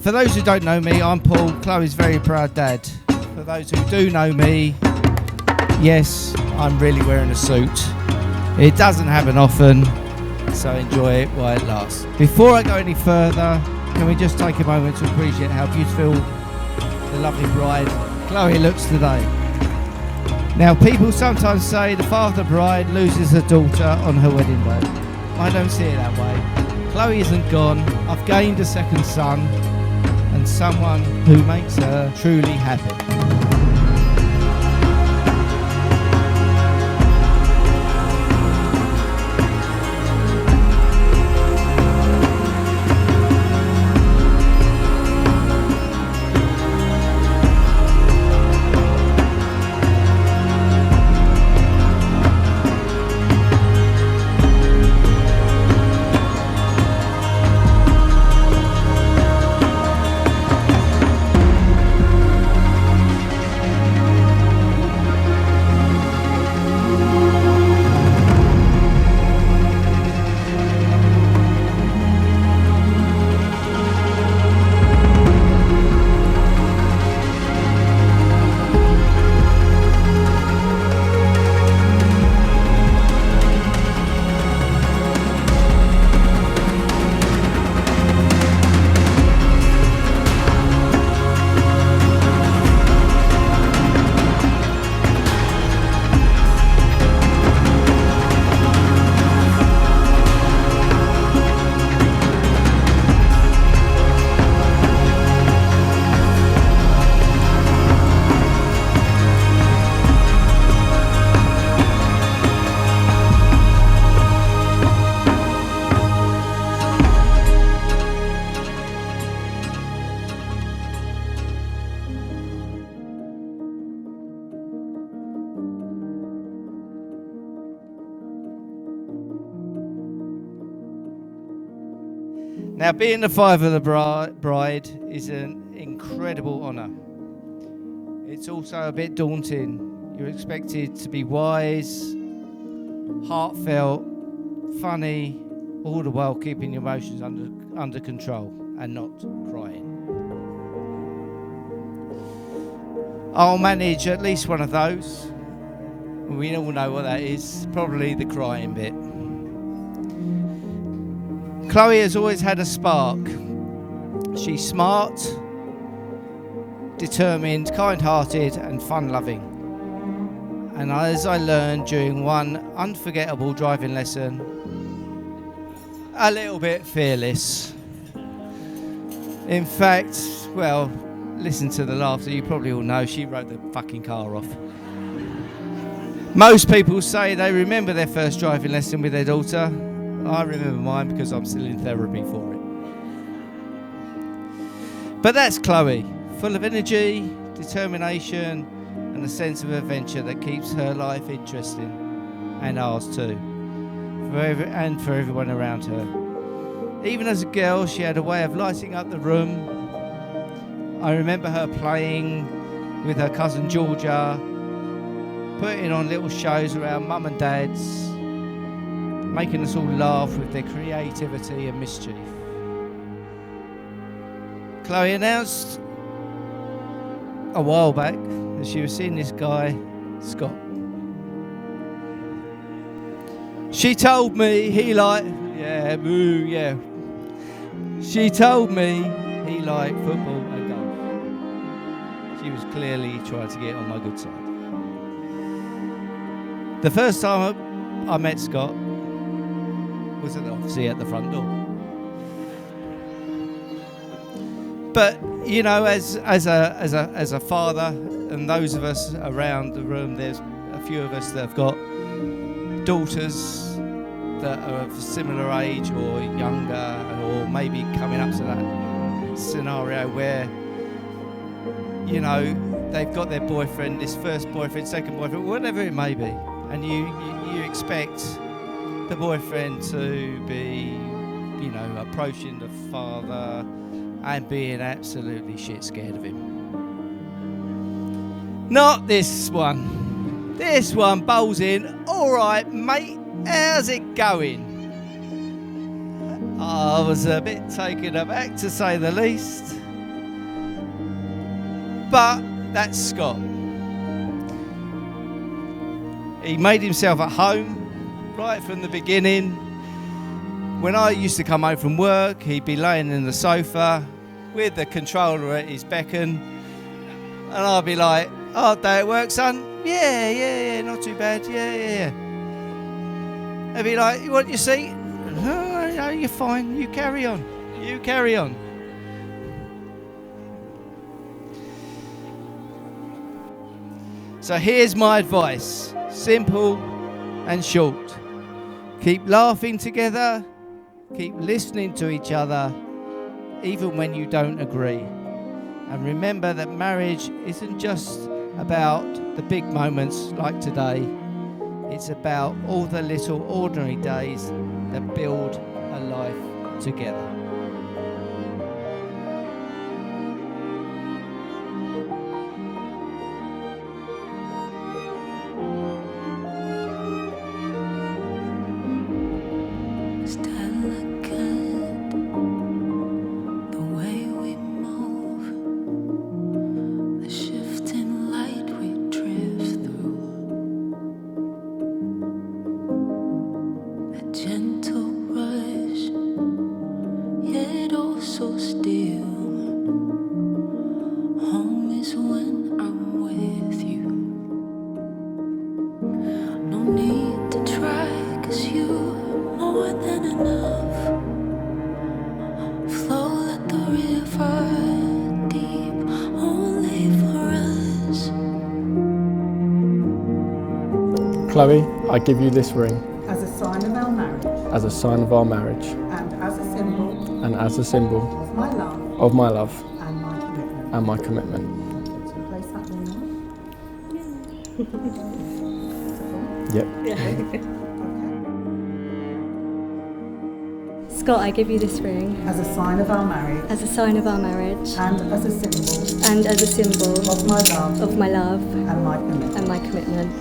For those who don't know me, I'm Paul, Chloe's very proud dad. For those who do know me, yes, I'm really wearing a suit. It doesn't happen often, so enjoy it while it lasts. Before I go any further, can we just take a moment to appreciate how beautiful the lovely bride Chloe looks today. Now, people sometimes say the father bride loses her daughter on her wedding day. I don't see it that way. Chloe isn't gone. I've gained a second son and someone who makes her truly happy. Now, being the father of the bride is an incredible honour. It's also a bit daunting. You're expected to be wise, heartfelt, funny, all the while keeping your emotions under control and not crying. I'll manage at least one of those. We all know what that is, probably the crying bit. Chloe has always had a spark. She's smart, determined, kind-hearted and fun-loving. And as I learned during one unforgettable driving lesson, a little bit fearless. In fact, well, listen to the laughter, you probably all know she wrote the fucking car off. Most people say they remember their first driving lesson with their daughter. I remember mine because I'm still in therapy for it. But that's Chloe, full of energy, determination, and a sense of adventure that keeps her life interesting, and ours too, for everyone around her. Even as a girl, she had a way of lighting up the room. I remember her playing with her cousin Georgia, putting on little shows around mum and dad's, making us all laugh with their creativity and mischief. Chloe announced a while back that she was seeing this guy, Scott. She told me he liked, She told me he liked football and golf. She was clearly trying to get on my good side. The first time I met Scott was obviously at the front door. But you know, as a father, and those of us around the room, there's a few of us that have got daughters that are of similar age or younger, or maybe coming up to that scenario where, you know, they've got their boyfriend, this first boyfriend, second boyfriend, whatever it may be, and you expect the boyfriend to be, you know, approaching the father and being absolutely shit scared of him. Not this one. This one bowls in, all right, mate, how's it going? I was a bit taken aback, to say the least. But that's Scott. He made himself at home right from the beginning. When I used to come home from work, he'd be laying in the sofa with the controller at his beckon, and I'd be like, "Oh, day at work, son? Yeah, not too bad. Yeah. He'd be like, "You want your seat?" No, you're fine. You carry on. So here's my advice, simple and short. Keep laughing together, keep listening to each other, even when you don't agree. And remember that marriage isn't just about the big moments like today. It's about all the little ordinary days that build a life together. Chloe, I give you this ring. As a sign of our marriage. As a sign of our marriage. And as a symbol. And as a symbol. Of my love. Of my love. And my commitment. And my commitment. So place that ring on. Yep. Okay. Scott, I give you this ring. As a sign of our marriage. As a sign of our marriage. And as a symbol. And as a symbol. Of my love. Of my love. And my commitment. And my commitment.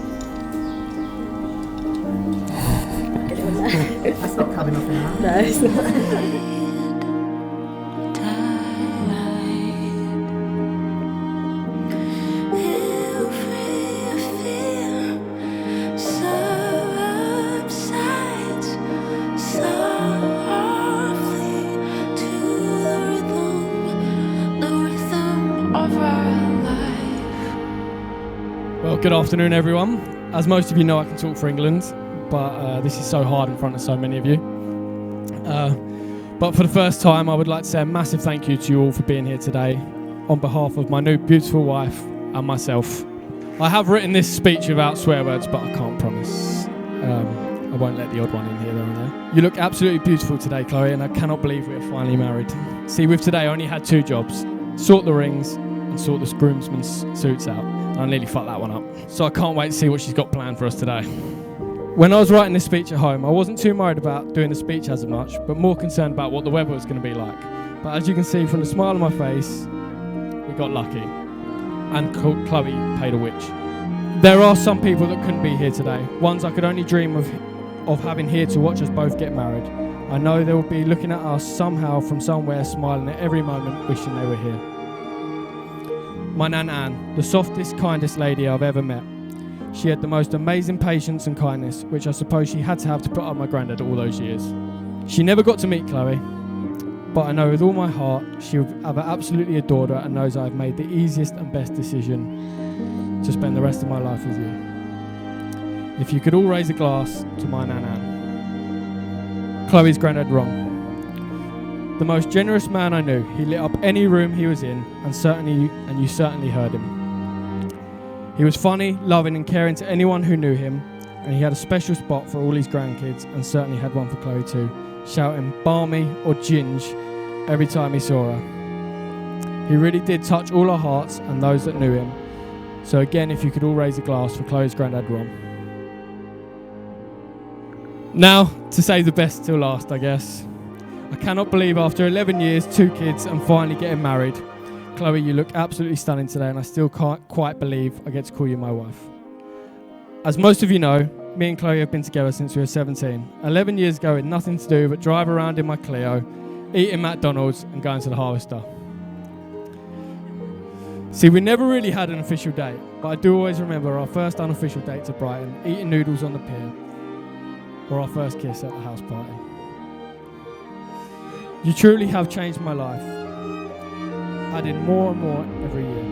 That's not coming off now. No, it's not. Well, good afternoon, everyone. As most of you know, I can talk for England, but this is so hard in front of so many of you. But for the first time, I would like to say a massive thank you to you all for being here today on behalf of my new beautiful wife and myself. I have written this speech without swear words, but I can't promise. I won't let the odd one in here, though, and there. You look absolutely beautiful today, Chloe, and I cannot believe we are finally married. See, with today, I only had 2 jobs. Sort the rings and sort the groomsmen's suits out. I nearly fucked that one up. So I can't wait to see what she's got planned for us today. When I was writing this speech at home, I wasn't too worried about doing the speech as much, but more concerned about what the weather was going to be like. But as you can see from the smile on my face, we got lucky. And Chloe paid a witch. There are some people that couldn't be here today. Ones I could only dream of having here to watch us both get married. I know they will be looking at us somehow from somewhere, smiling at every moment, wishing they were here. My Nan Anne, the softest, kindest lady I've ever met. She had the most amazing patience and kindness, which I suppose she had to have to put up my granddad all those years. She never got to meet Chloe, but I know with all my heart she would have absolutely adored her and knows I've made the easiest and best decision to spend the rest of my life with you. If you could all raise a glass to my Nan Anne. Chloe's granddad Ron. The most generous man I knew. He lit up any room he was in, and you certainly heard him. He was funny, loving and caring to anyone who knew him, and he had a special spot for all his grandkids, and certainly had one for Chloe too, shouting "Barmy" or "Ginge" every time he saw her. He really did touch all our hearts and those that knew him. So again, if you could all raise a glass for Chloe's granddad Ron. Now, to save the best till last, I guess. I cannot believe after 11 years, 2 kids, and finally getting married. Chloe, you look absolutely stunning today, and I still can't quite believe I get to call you my wife. As most of you know, me and Chloe have been together since we were 17. 11 years ago, with nothing to do but drive around in my Clio, eating McDonald's, and going to the Harvester. See, we never really had an official date, but I do always remember our first unofficial date to Brighton, eating noodles on the pier, or our first kiss at the house party. You truly have changed my life, adding more and more every year.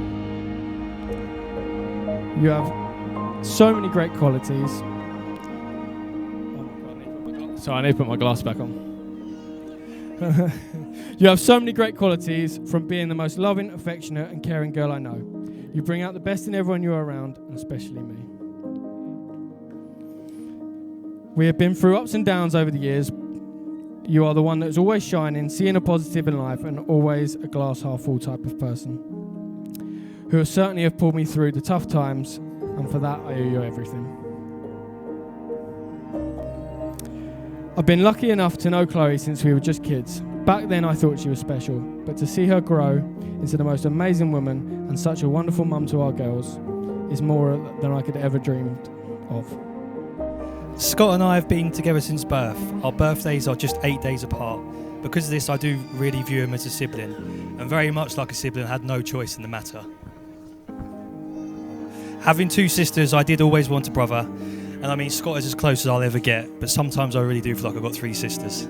You have so many great qualities. Sorry, I need to put my glass back on. You have so many great qualities, from being the most loving, affectionate and caring girl I know. You bring out the best in everyone you're around, and especially me. We have been through ups and downs over the years. You are the one that's always shining, seeing a positive in life, and always a glass half full type of person, who has certainly have pulled me through the tough times, and for that I owe you everything. I've been lucky enough to know Chloe since we were just kids. Back then I thought she was special, but to see her grow into the most amazing woman and such a wonderful mum to our girls is more than I could ever dreamed of. Scott and I have been together since birth. Our birthdays are just 8 days apart. Because of this, I do really view him as a sibling, and very much like a sibling, had no choice in the matter. Having two sisters, I did always want a brother, and I mean, Scott is as close as I'll ever get, but sometimes I really do feel like I've got three sisters.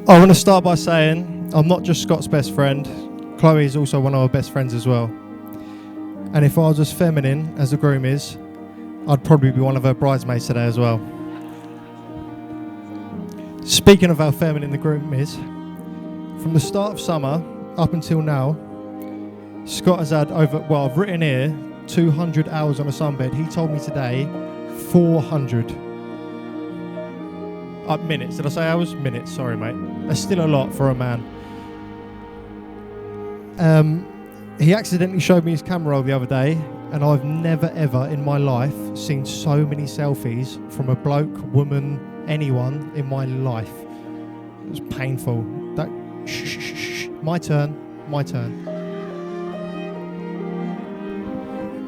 I want to start by saying I'm not just Scott's best friend. Chloe is also one of our best friends as well. And if I was as feminine as the groom is, I'd probably be one of her bridesmaids today as well. Speaking of how feminine the groom is, from the start of summer up until now, Scott has had I've written here 200 hours on a sunbed. He told me today 400. Minutes. Did I say hours? Minutes. Sorry, mate. That's still a lot for a man. He accidentally showed me his camera roll the other day, and I've never ever in my life seen so many selfies from a bloke, woman, anyone in my life. It was painful. Shh. My turn.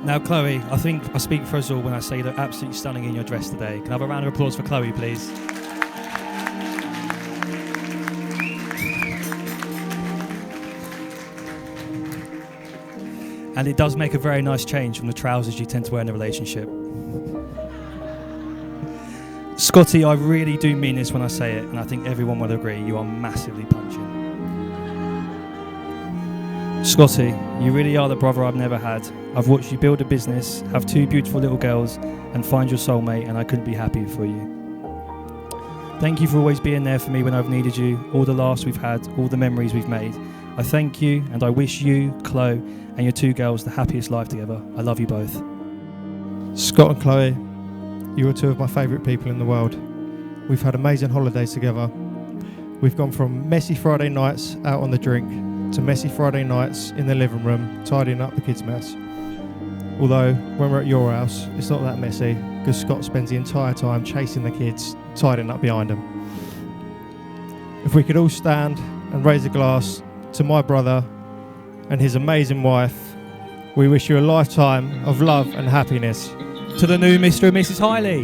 Now, Chloe, I think I speak for us all when I say you look absolutely stunning in your dress today. Can I have a round of applause for Chloe, please? And it does make a very nice change from the trousers you tend to wear in a relationship. Scotty, I really do mean this when I say it, and I think everyone will agree, you are massively punching. Scotty, you really are the brother I've never had. I've watched you build a business, have two beautiful little girls, and find your soulmate, and I couldn't be happier for you. Thank you for always being there for me when I've needed you, all the laughs we've had, all the memories we've made. I thank you, and I wish you, Chloe, and your two girls the happiest life together. I love you both. Scott and Chloe, you are two of my favourite people in the world. We've had amazing holidays together. We've gone from messy Friday nights out on the drink to messy Friday nights in the living room, tidying up the kids' mess. Although, when we're at your house, it's not that messy, because Scott spends the entire time chasing the kids, tidying up behind them. If we could all stand and raise a glass to my brother and his amazing wife, we wish you a lifetime of love and happiness. To the new Mr. and Mrs. Hiley.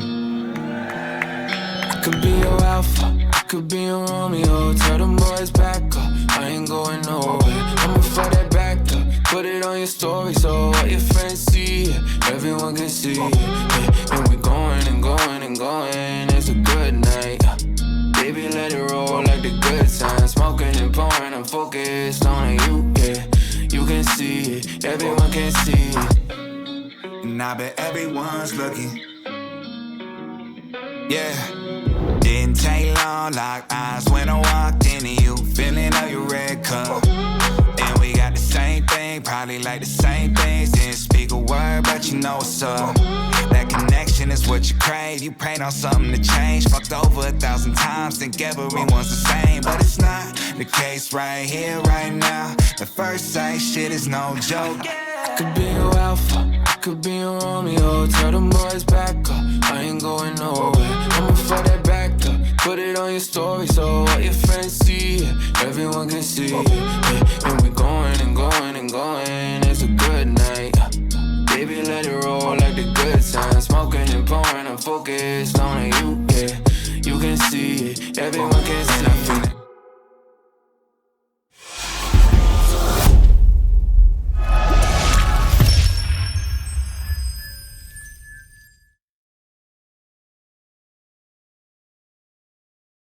Could be your alpha, could be your Romeo. Tell them boys back up, I ain't going nowhere. I'ma throw that back up, put it on your story so all your friends see it, everyone can see it. Yeah, and we going and going and going, it's a good night. Baby, let it roll like the good times. Smoking and pouring, I'm focused on you, yeah. You can see it, everyone can see it. And I bet everyone's looking. Yeah. Didn't take long, locked eyes when I walked into you. Feeling of your red cup. And we got the same thing, probably like the same things. Didn't speak a word, but you know what's up. That connection is what you crave. You prayed on something to change. Fucked over 1,000 times, think everyone's the same. But it's not the case right here, right now. The first sight shit is no joke. Could be your alpha, could be your Romeo. Tell them boys back up, I ain't going nowhere. I'ma throw that back up, put it on your story so all your friends see it, everyone can see it. Yeah, and we going and going and going, it's a good night. Baby, let it roll like the good times. Smoking and pouring, I'm focused on you, yeah. You can see it, everyone can see it.